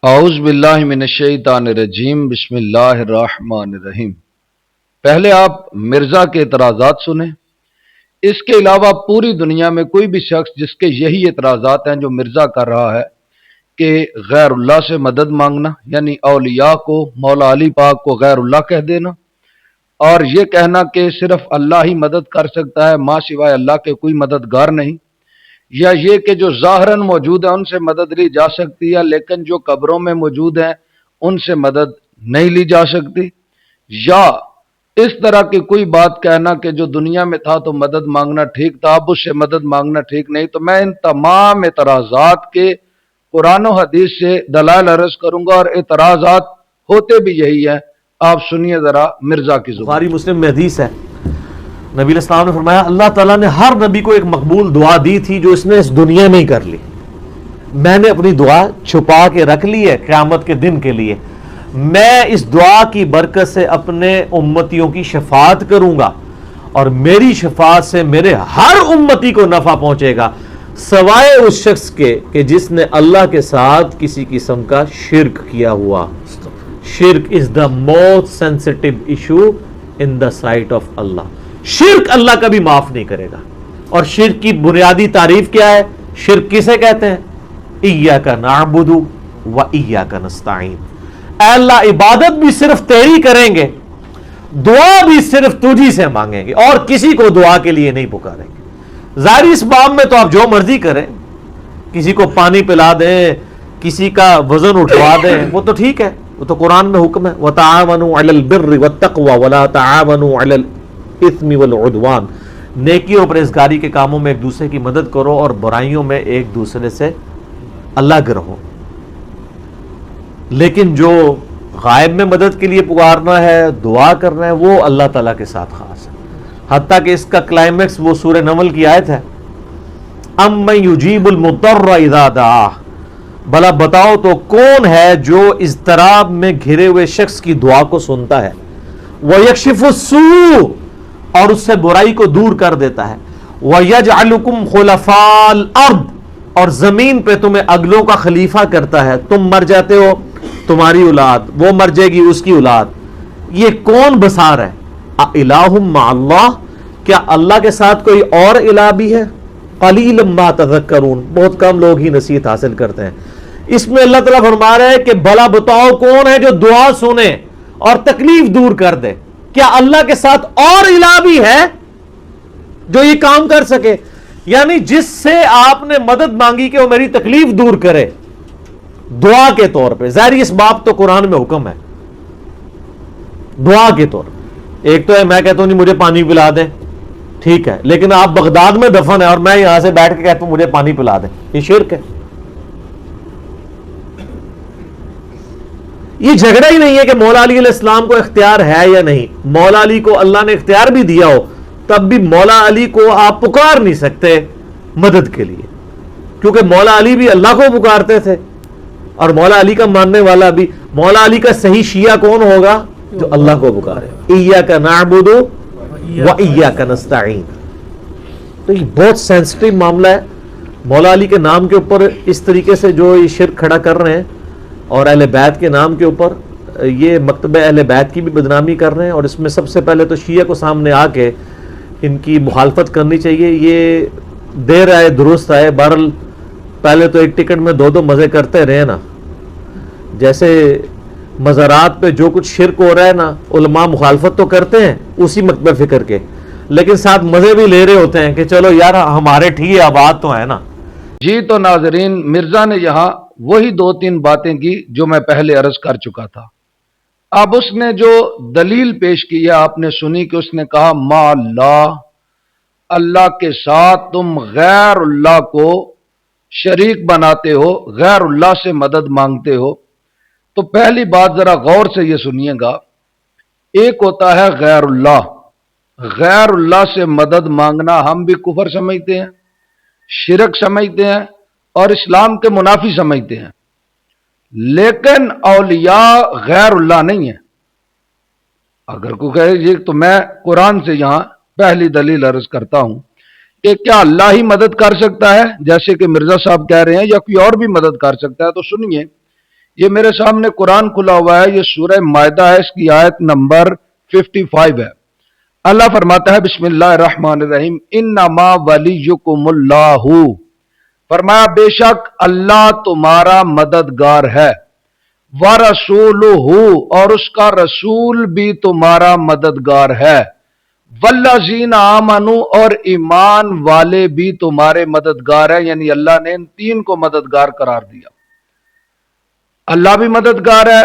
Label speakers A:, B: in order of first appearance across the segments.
A: اعوذ باللہ من الشیطان الرجیم بسم اللہ الرحمن الرحیم۔ پہلے آپ مرزا کے اعتراضات سنیں۔ اس کے علاوہ پوری دنیا میں کوئی بھی شخص جس کے یہی اعتراضات ہیں جو مرزا کر رہا ہے کہ غیر اللہ سے مدد مانگنا، یعنی اولیاء کو، مولا علی پاک کو غیر اللہ کہہ دینا، اور یہ کہنا کہ صرف اللہ ہی مدد کر سکتا ہے، ماں سوائے اللہ کے کوئی مددگار نہیں، یا یہ کہ جو ظاہراً موجود ہیں ان سے مدد لی جا سکتی ہے لیکن جو قبروں میں موجود ہیں ان سے مدد نہیں لی جا سکتی، یا اس طرح کی کوئی بات کہنا کہ جو دنیا میں تھا تو مدد مانگنا ٹھیک تھا، اب اس سے مدد مانگنا ٹھیک نہیں۔ تو میں ان تمام اعتراضات کے قرآن و حدیث سے دلائل عرض کروں گا، اور اعتراضات ہوتے بھی یہی ہیں۔ آپ سنیے ذرا مرزا کی زبان۔
B: بخاری مسلم میں حدیث ہے، نبی علیہ السلام نے فرمایا اللہ تعالیٰ نے ہر نبی کو ایک مقبول دعا دی تھی جو اس نے اس دنیا میں ہی کر لی، میں نے اپنی دعا چھپا کے رکھ لی ہے قیامت کے دن کے لیے۔ میں اس دعا کی برکت سے اپنے امتیوں کی شفاعت کروں گا، اور میری شفاعت سے میرے ہر امتی کو نفع پہنچے گا سوائے اس شخص کے کہ جس نے اللہ کے ساتھ کسی قسم کا شرک کیا ہوا۔ شرک is the most sensitive issue in the sight of Allah. شرک اللہ کبھی معاف نہیں کرے گا۔ اور شرک کی بنیادی تعریف کیا ہے؟ شرک کسے کہتے ہیں؟ ایاک نعبد و ایاک نستعین۔ اے اللہ عبادت بھی صرف تیری کریں گے، دعا بھی صرف تجھی سے مانگیں گے، اور کسی کو دعا کے لیے نہیں پکاریں گے۔ ظاہری اس باب میں تو آپ جو مرضی کریں، کسی کو پانی پلا دیں، کسی کا وزن اٹھوا دیں، وہ تو ٹھیک ہے، وہ تو قرآن میں حکم ہے وَتَعَاوَنُوا عَلَى الْبِرِّ وَالتَّقْوَى وَلَا تَعَاوَنُوا عَلَى الْإِثْمِ وَالْعُدْوَانِ۔ نیکی اور پرہیزگاری کے کاموں میں ایک دوسرے کی مدد کرو، اور برائیوں میں ایک دوسرے سے الگ رہو۔ لیکن جو غائب میں مدد کے لیے پکارنا ہے، دعا کرنا ہے، وہ اللہ تعالیٰ کے ساتھ خاص ہے۔ حتیٰ کہ اس کا کلائمیکس وہ سورہ نمل کی آیت ہے، اَمَّن يُجِيبُ الْمُضْطَرَّ إِذَا دَعَاهُ۔ بھلا بتاؤ تو کون ہے جو اضطراب میں گھرے ہوئے شخص کی دعا کو سنتا ہے، وَيَكْشِفُ السُّوءَ، اور اس سے برائی کو دور کر دیتا ہے، وَيَجْعَلُكُمْ خُلَفَاءَ الْأَرْضِ، اور زمین پہ تمہیں اگلوں کا خلیفہ کرتا ہے۔ تم مر جاتے ہو، تمہاری اولاد، وہ مر جائے گی، اس کی اولاد۔ یہ کون بسار ہے؟ الہ مع اللہ، کیا اللہ کے ساتھ کوئی اور الہ بھی ہے؟ قلیل ما تذکرون، بہت کم لوگ ہی نصیحت حاصل کرتے ہیں۔ اس میں اللہ تعالیٰ فرما رہے ہیں کہ بھلا بتاؤ کون ہے جو دعا سنے اور تکلیف دور کر دے؟ کیا اللہ کے ساتھ اور الہ بھی ہے جو یہ کام کر سکے؟ یعنی جس سے آپ نے مدد مانگی کہ وہ میری تکلیف دور کرے دعا کے طور پہ، ظاہر اس باب تو قرآن میں حکم ہے دعا کے طور پہ۔ ایک تو ہے میں کہتا ہوں نہیں مجھے پانی پلا دیں، ٹھیک ہے، لیکن آپ بغداد میں دفن ہے اور میں یہاں سے بیٹھ کے کہتا ہوں مجھے پانی پلا دیں، یہ شرک ہے۔ یہ جھگڑا ہی نہیں ہے کہ مولا علی علیہ السلام کو اختیار ہے یا نہیں۔ مولا علی کو اللہ نے اختیار بھی دیا ہو، تب بھی مولا علی کو آپ پکار نہیں سکتے مدد کے لیے، کیونکہ مولا علی بھی اللہ کو پکارتے تھے، اور مولا علی کا ماننے والا بھی۔ مولا علی کا صحیح شیعہ کون ہوگا؟ جو اللہ کو پکارے، ایاک نعبد و ایاک نستعین۔ تو یہ بہت سینسٹیو معاملہ ہے۔ مولا علی کے نام کے اوپر اس طریقے سے جو یہ شرک کھڑا کر رہے ہیں، اور اہل بیت کے نام کے اوپر یہ مکتبہ اہل بیت کی بھی بدنامی کر رہے ہیں، اور اس میں سب سے پہلے تو شیعہ کو سامنے آ کے ان کی مخالفت کرنی چاہیے۔ یہ دیر آئے درست آئے، بہرحال پہلے تو ایک ٹکٹ میں دو مزے کرتے رہے نا۔ جیسے مزارات پہ جو کچھ شرک ہو رہا ہے نا، علماء مخالفت تو کرتے ہیں اسی مکتبہ فکر کے، لیکن ساتھ مزے بھی لے رہے ہوتے ہیں کہ چلو یار ہمارے ٹھیک آباد تو ہے نا۔
A: جی تو ناظرین، مرزا نے یہاں وہی دو تین باتیں کی جو میں پہلے عرض کر چکا تھا۔ اب اس نے جو دلیل پیش کی ہے آپ نے سنی کہ اس نے کہا ما اللہ، اللہ کے ساتھ تم غیر اللہ کو شریک بناتے ہو، غیر اللہ سے مدد مانگتے ہو۔ تو پہلی بات ذرا غور سے یہ سنیے گا، ایک ہوتا ہے غیر اللہ، غیر اللہ سے مدد مانگنا ہم بھی کفر سمجھتے ہیں، شرک سمجھتے ہیں، اور اسلام کے منافی سمجھتے ہیں، لیکن اولیاء غیر اللہ نہیں ہیں۔ اگر کوئی کہے یہ تو میں قرآن سے یہاں پہلی دلیل عرض کرتا ہوں کہ کیا اللہ ہی مدد کر سکتا ہے جیسے کہ مرزا صاحب کہہ رہے ہیں، یا کوئی اور بھی مدد کر سکتا ہے؟ تو سنیے، یہ میرے سامنے قرآن کھلا ہوا ہے، یہ سورہ مائدہ ہے، اس کی آیت نمبر 55 ہے۔ اللہ فرماتا ہے بسم اللہ الرحمن الرحیم انما ولیکم اللہ، فرمایا بے شک اللہ تمہارا مددگار ہے، وَرَسُولُهُ، اور اس کا رسول بھی تمہارا مددگار ہے، وَالَّذِينَ آمَنُوا، اور ایمان والے بھی تمہارے مددگار ہیں، یعنی اللہ نے ان تین کو مددگار قرار دیا۔ اللہ بھی مددگار ہے،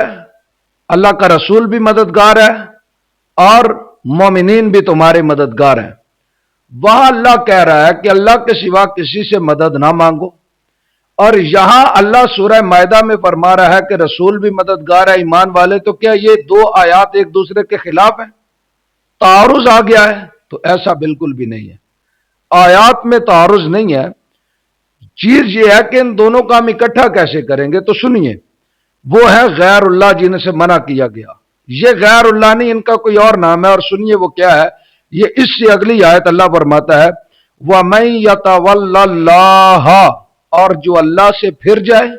A: اللہ کا رسول بھی مددگار ہے، اور مومنین بھی تمہارے مددگار ہیں۔ وہاں اللہ کہہ رہا ہے کہ اللہ کے سوا کسی سے مدد نہ مانگو، اور یہاں اللہ سورہ مائدہ میں فرما رہا ہے کہ رسول بھی مددگار ہے، ایمان والے، تو کیا یہ دو آیات ایک دوسرے کے خلاف ہیں؟ تعارض آ گیا ہے؟ تو ایسا بالکل بھی نہیں ہے، آیات میں تعارض نہیں ہے۔ چیز یہ ہے کہ ان دونوں کا ہم اکٹھا کیسے کریں گے؟ تو سنیے، وہ ہے غیر اللہ جن سے منع کیا گیا، یہ غیر اللہ نہیں، ان کا کوئی اور نام ہے، اور سنیے وہ کیا ہے۔ یہ اس سے اگلی آیت اللہ فرماتا ہے وَمَن يَتَوَلَّ اللَّهَ، اور جو اللہ سے پھر جائے،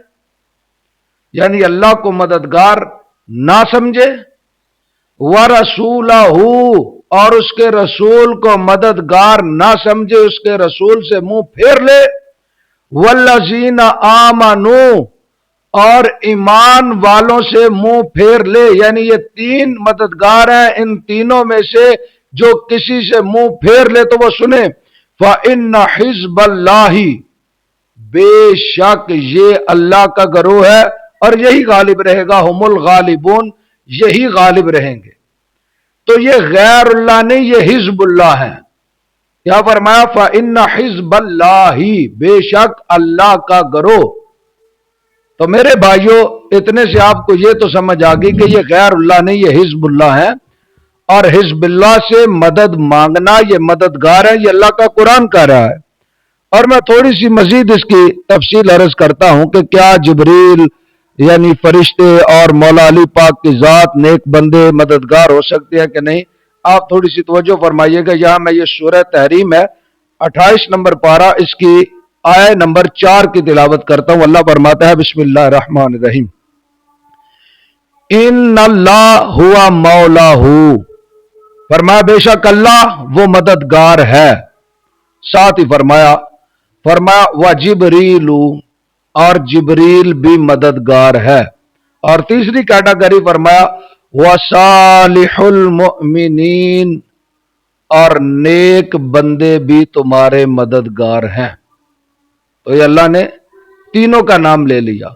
A: یعنی اللہ کو مددگار نہ سمجھے، وَرَسُولَهُ، اور اس کے رسول کو مددگار نہ سمجھے، اس کے رسول سے منہ پھیر لے، وَالَّذِينَ آمَنُوا، اور ایمان والوں سے منہ پھیر لے، یعنی یہ تین مددگار ہیں، ان تینوں میں سے جو کسی سے منہ پھیر لے تو وہ سنے فَإِنَّ حِزْبَ اللَّهِ، بے شک یہ اللہ کا گروہ ہے اور یہی غالب رہے گا، ہم الغالبون، یہی غالب رہیں گے۔ تو یہ غیر اللہ نہیں، یہ حزب اللہ ہے۔ کیا فرمایا؟ فَإِنَّ حِزْبَ اللَّهِ، بے شک اللہ کا گروہ۔ تو میرے بھائیوں، اتنے سے آپ کو یہ تو سمجھ آ گئی کہ یہ غیر اللہ نہیں، یہ حزب اللہ ہے، اور حزب اللہ سے مدد مانگنا، یہ مددگار ہے، یہ اللہ کا قرآن کہہ رہا ہے۔ اور میں تھوڑی سی مزید اس کی تفصیل عرض کرتا ہوں کہ کیا جبریل یعنی فرشتے اور مولا علی پاک کی ذات نیک بندے مددگار ہو سکتے ہیں کہ نہیں؟ آپ تھوڑی سی توجہ فرمائیے گا۔ یہاں میں یہ سورہ تحریم ہے 28 نمبر پارہ، اس کی آیت نمبر 4 کی تلاوت کرتا ہوں۔ اللہ فرماتا ہے بسم اللہ الرحمن الرحیم ان اللہ ہوا مولاہ، فرمایا بے شک اللہ وہ مددگار ہے، ساتھ ہی فرمایا وجبریل، اور جبریل بھی مددگار ہے، اور تیسری کیٹیگری فرمایا وصالح المؤمنین، اور نیک بندے بھی تمہارے مددگار ہیں۔ تو یہ اللہ نے تینوں کا نام لے لیا،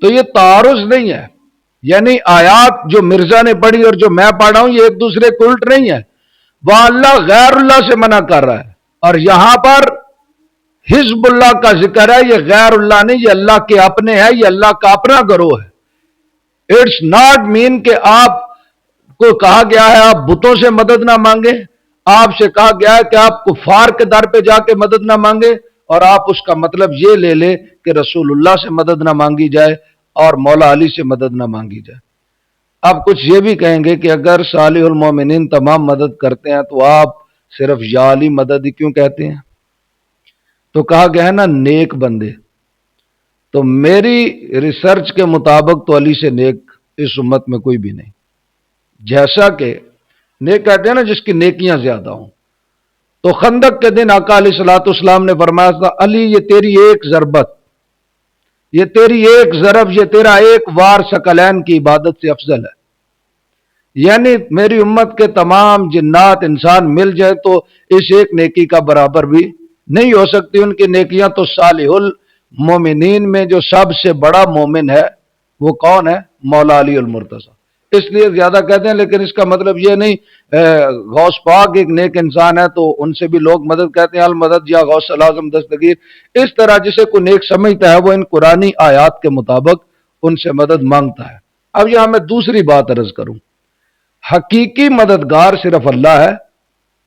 A: تو یہ تعارض نہیں ہے، یعنی آیات جو مرزا نے پڑھی اور جو میں پڑھ رہا ہوں یہ ایک دوسرے کے الٹ نہیں ہے۔ وہاں اللہ غیر اللہ سے منع کر رہا ہے، اور یہاں پر حزب اللہ کا ذکر ہے، یہ غیر اللہ نہیں، یہ اللہ کے اپنے ہے، یہ اللہ کا اپنا گروہ ہے۔ اٹس ناٹ مین کہ آپ کو کہا گیا ہے آپ بتوں سے مدد نہ مانگے، آپ سے کہا گیا ہے کہ آپ کفار کے در پہ جا کے مدد نہ مانگے، اور آپ اس کا مطلب یہ لے لیں کہ رسول اللہ سے مدد نہ مانگی جائے اور مولا علی سے مدد نہ مانگی جائے۔ اب کچھ یہ بھی کہیں گے کہ اگر صالح المومنین تمام مدد کرتے ہیں تو آپ صرف یا علی مدد ہی کیوں کہتے ہیں؟ تو کہا گیا ہے نا نیک بندے، تو میری ریسرچ کے مطابق تو علی سے نیک اس امت میں کوئی بھی نہیں، جیسا کہ نیک کہتے ہیں نا جس کی نیکیاں زیادہ ہوں۔ تو خندق کے دن آقا علیہ الصلوۃ والسلام نے فرمایا تھا علی یہ تیری ایک ضربت، یہ تیری ایک ضرب، یہ تیرا ایک وار ثقلین کی عبادت سے افضل ہے۔ یعنی میری امت کے تمام جنات انسان مل جائے تو اس ایک نیکی کا برابر بھی نہیں ہو سکتی۔ ان کی نیکیاں تو صالح المومنین میں جو سب سے بڑا مومن ہے وہ کون ہے؟ مولا علی المرتضی۔ اس لیے زیادہ کہتے ہیں، لیکن اس کا مطلب یہ نہیں غوث پاک ایک نیک انسان ہے تو ان سے بھی لوگ مدد کہتے ہیں، المدد یا غوث الاعظم دستگیر، اس طرح جسے کوئی نیک سمجھتا ہے وہ ان قرآنی آیات کے مطابق ان سے مدد مانگتا ہے۔ اب یہاں میں دوسری بات عرض کروں، حقیقی مددگار صرف اللہ ہے،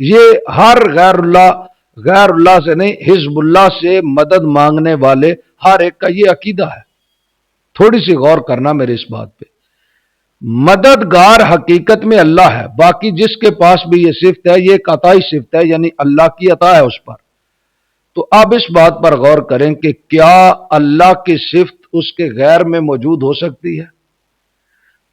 A: یہ ہر غیر اللہ سے نہیں، حزب اللہ سے مدد مانگنے والے ہر ایک کا یہ عقیدہ ہے۔ تھوڑی سی غور کرنا میرے اس بات پہ، مددگار حقیقت میں اللہ ہے، باقی جس کے پاس بھی یہ صفت ہے یہ ایک عطائی صفت ہے، یعنی اللہ کی عطا ہے اس پر۔ تو اب اس بات پر غور کریں کہ کیا اللہ کی صفت اس کے غیر میں موجود ہو سکتی ہے؟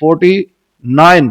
A: 49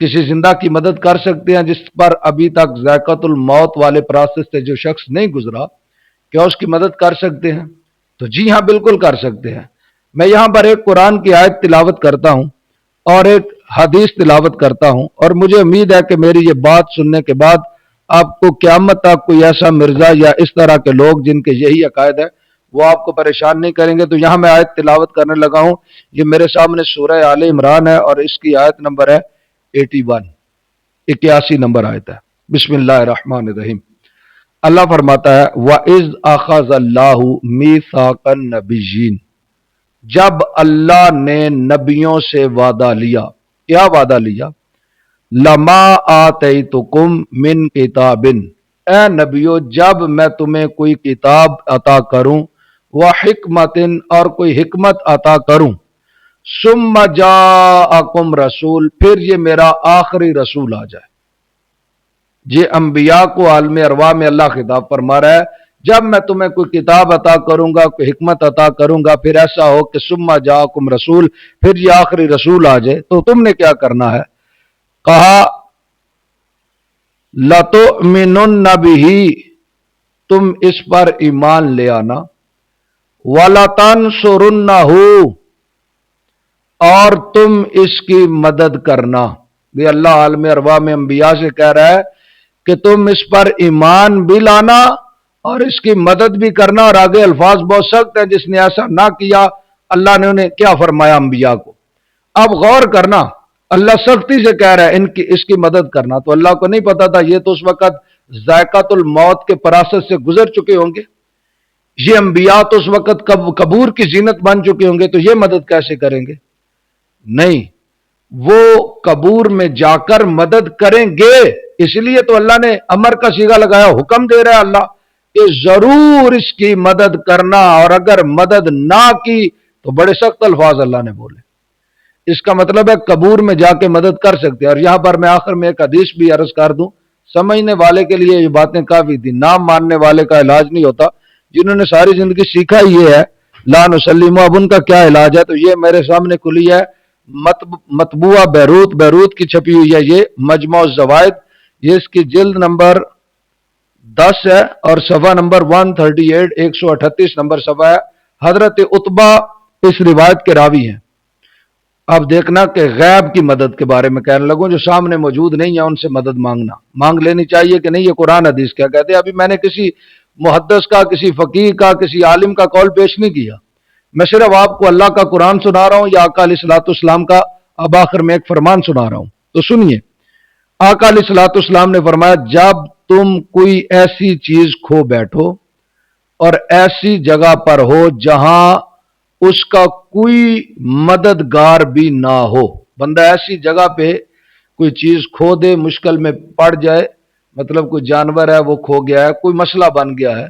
A: کسی زندہ کی مدد کر سکتے ہیں جس پر ابھی تک ذائقۃ الموت والے پروسیس سے جو شخص نہیں گزرا، کیا اس کی مدد کر سکتے ہیں؟ تو جی ہاں، بالکل کر سکتے ہیں۔ میں یہاں پر ایک قرآن کی آیت تلاوت کرتا ہوں اور ایک حدیث تلاوت کرتا ہوں، اور مجھے امید ہے کہ میری یہ بات سننے کے بعد آپ کو قیامت تک کوئی ایسا مرزا یا اس طرح کے لوگ جن کے یہی عقائد ہے وہ آپ کو پریشان نہیں کریں گے۔ تو یہاں میں آیت تلاوت کرنے لگا ہوں، یہ میرے سامنے سورہ آل عمران ہے اور اس کی آیت نمبر ہے 81 نمبر آیت ہے۔ بسم اللہ الرحمن الرحیم۔ اللہ فرماتا ہے وَإِذْ أَخَذَ اللَّهُ مِيثَاقَ النَّبِيِّينَ، جب اللہ نے نبیوں سے وعدہ لیا۔ کیا وعدہ لیا؟ لَمَا آتَيْتُكُم مِّن كِتَابٍ، اے نبیو جب میں تمہیں کوئی کتاب عطا کروں، وَحِکْمَةٍ اور کوئی حکمت عطا کروں، ثُمَّ جَاءَكُمْ رسول پھر یہ میرا آخری رسول آ جائے۔ یہ انبیاء کو عالم ارواح میں اللہ خطاب فرما رہا ہے، جب میں تمہیں کوئی کتاب عطا کروں گا، کوئی حکمت عطا کروں گا، پھر ایسا ہو کہ ثم جاءکم رسول پھر یہ آخری رسول آ جائے، تو تم نے کیا کرنا ہے؟ کہا لَتُؤْمِنُنَّ بِهِ، تم اس پر ایمان لے آنا، وَلَتَنْصُرُنَّهُ اور تم اس کی مدد کرنا۔ یہ اللہ عالم ارواح میں انبیاء سے کہہ رہا ہے کہ تم اس پر ایمان بھی لانا اور اس کی مدد بھی کرنا، اور آگے الفاظ بہت سخت ہیں، جس نے ایسا نہ کیا اللہ نے انہیں کیا فرمایا انبیاء کو۔ اب غور کرنا، اللہ سختی سے کہہ رہا ہے اس کی مدد کرنا، تو اللہ کو نہیں پتا تھا؟ یہ تو اس وقت ذائقۃ الموت کے پروسیس سے گزر چکے ہوں گے، یہ انبیاء تو اس وقت قبور کی زینت بن چکے ہوں گے، تو یہ مدد کیسے کریں گے؟ نہیں، وہ قبور میں جا کر مدد کریں گے، اس لیے تو اللہ نے امر کا صیغہ لگایا، حکم دے رہا ہے اللہ کہ ضرور اس کی مدد کرنا، اور اگر مدد نہ کی تو بڑے سخت الفاظ اللہ نے بولے۔ اس کا مطلب ہے قبور میں جا کے مدد کر سکتے ہیں۔ اور یہاں پر میں آخر میں ایک حدیث بھی عرض کر دوں، سمجھنے والے کے لیے یہ باتیں کافی تھی، نام ماننے والے کا علاج نہیں ہوتا۔ جنہوں نے ساری زندگی سیکھا یہ ہے لا نسلم، اب ان کا کیا علاج ہے؟ تو یہ میرے سامنے کھلی ہے مطبوعہ بیروت کی چھپی ہوئی ہے، یہ مجموع الزوائد، یہ اس کی جلد نمبر 10 ہے اور صفحہ نمبر 138، 138 نمبر صفحہ ہے۔ حضرت عتبہ اس روایت کے راوی ہیں۔ اب دیکھنا کہ غیب کی مدد کے بارے میں کہنے لگوں، جو سامنے موجود نہیں ہے ان سے مدد مانگ لینی چاہیے کہ نہیں، یہ قرآن حدیث کیا کہتے ہیں۔ ابھی میں نے کسی محدث کا، کسی فقیہ کا، کسی عالم کا قول پیش نہیں کیا، میں صرف آپ کو اللہ کا قرآن سنا رہا ہوں یا آقا علیہ الصلوۃ والسلام کا اب آخر میں ایک فرمان سنا رہا ہوں۔ تو سنیے، آقا علیہ الصلوۃ والسلام نے فرمایا جب تم کوئی ایسی چیز کھو بیٹھو اور ایسی جگہ پر ہو جہاں اس کا کوئی مددگار بھی نہ ہو، بندہ ایسی جگہ پہ کوئی چیز کھو دے، مشکل میں پڑ جائے، مطلب کوئی جانور ہے وہ کھو گیا ہے، کوئی مسئلہ بن گیا ہے،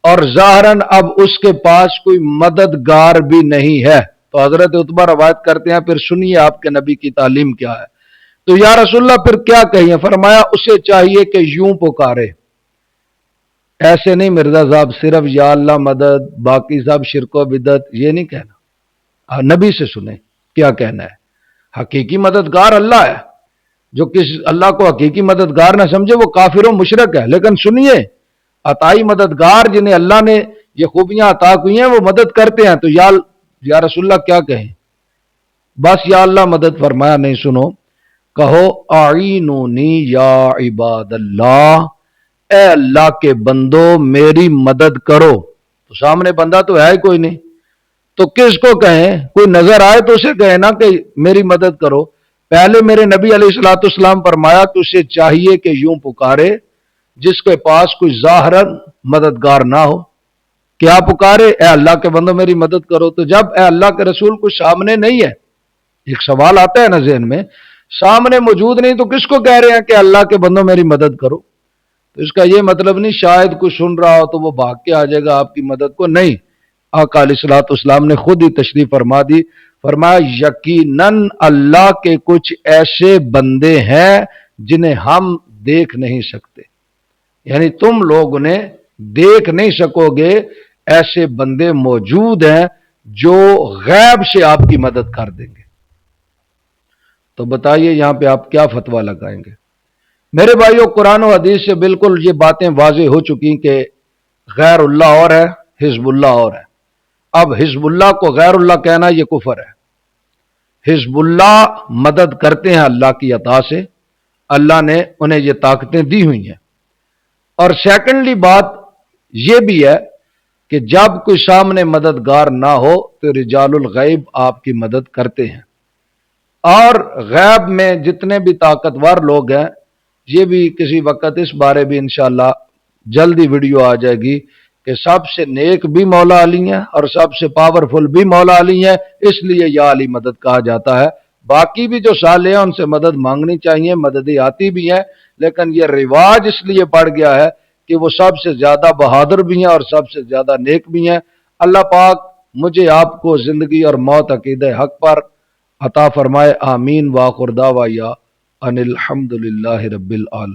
A: اور ظاہراً اب اس کے پاس کوئی مددگار بھی نہیں ہے، تو حضرت عتبہ روایت کرتے ہیں پھر سنیے آپ کے نبی کی تعلیم کیا ہے۔ تو یا رسول اللہ پھر کیا کہیں؟ فرمایا اسے چاہیے کہ یوں پکارے، ایسے نہیں مرزا صاحب صرف یا اللہ مدد، باقی سب شرک و بدعت، یہ نہیں کہنا، نبی سے سنیں کیا کہنا ہے۔ حقیقی مددگار اللہ ہے، جو کس اللہ کو حقیقی مددگار نہ سمجھے وہ کافر و مشرک ہے، لیکن سنیے عطائی مددگار جنہیں اللہ نے یہ خوبیاں عطا کی ہیں وہ مدد کرتے ہیں، تو یا رسول اللہ کیا کہیں؟ بس یا اللہ مدد فرمایا نہیں، سنو، کہو اعینونی یا عباد اللہ، اے اللہ کے بندو میری مدد کرو۔ تو سامنے بندہ تو ہے ہی کوئی نہیں، تو کس کو کہیں؟ کوئی نظر آئے تو اسے کہیں نا کہ میری مدد کرو۔ پہلے میرے نبی علیہ الصلوۃ والسلام فرمایا کہ اسے چاہیے کہ یوں پکارے جس کے پاس کوئی ظاہراً مددگار نہ ہو۔ کیا پکارے؟ اے اللہ کے بندو میری مدد کرو۔ تو جب اے اللہ کے رسول کو سامنے نہیں ہے، ایک سوال آتا ہے نا ذہن میں، سامنے موجود نہیں تو کس کو کہہ رہے ہیں کہ اللہ کے بندو میری مدد کرو؟ تو اس کا یہ مطلب نہیں شاید کوئی سن رہا ہو تو وہ بھاگ کے آ جائے گا آپ کی مدد کو، نہیں، آقا علیہ الصلوۃ والسلام نے خود ہی تشریح فرما دی، فرمایا یقیناً اللہ کے کچھ ایسے بندے ہیں جنہیں ہم دیکھ نہیں سکتے، یعنی تم لوگ انہیں دیکھ نہیں سکو گے، ایسے بندے موجود ہیں جو غیب سے آپ کی مدد کر دیں گے۔ تو بتائیے یہاں پہ آپ کیا فتویٰ لگائیں گے؟ میرے بھائیوں، قرآن و حدیث سے بالکل یہ باتیں واضح ہو چکی کہ غیر اللہ اور ہے، حزب اللہ اور ہے۔ اب حزب اللہ کو غیر اللہ کہنا یہ کفر ہے۔ حزب اللہ مدد کرتے ہیں اللہ کی عطا سے، اللہ نے انہیں یہ طاقتیں دی ہوئی ہیں۔ اور سیکنڈلی بات یہ بھی ہے کہ جب کوئی سامنے مددگار نہ ہو تو رجال الغیب آپ کی مدد کرتے ہیں۔ اور غیب میں جتنے بھی طاقتور لوگ ہیں، یہ بھی کسی وقت اس بارے بھی انشاءاللہ جلدی ویڈیو آ جائے گی کہ سب سے نیک بھی مولا علی ہیں اور سب سے پاورفل بھی مولا علی ہیں، اس لیے یا علی مدد کہا جاتا ہے۔ باقی بھی جو صالح ہیں ان سے مدد مانگنی چاہیے، مددیں آتی بھی ہیں، لیکن یہ رواج اس لیے پڑ گیا ہے کہ وہ سب سے زیادہ بہادر بھی ہیں اور سب سے زیادہ نیک بھی ہیں۔ اللہ پاک مجھے آپ کو زندگی اور موت عقیدہ حق پر عطا فرمائے، آمین۔ وآخر دعوایا ان الحمدللہ رب العالمین۔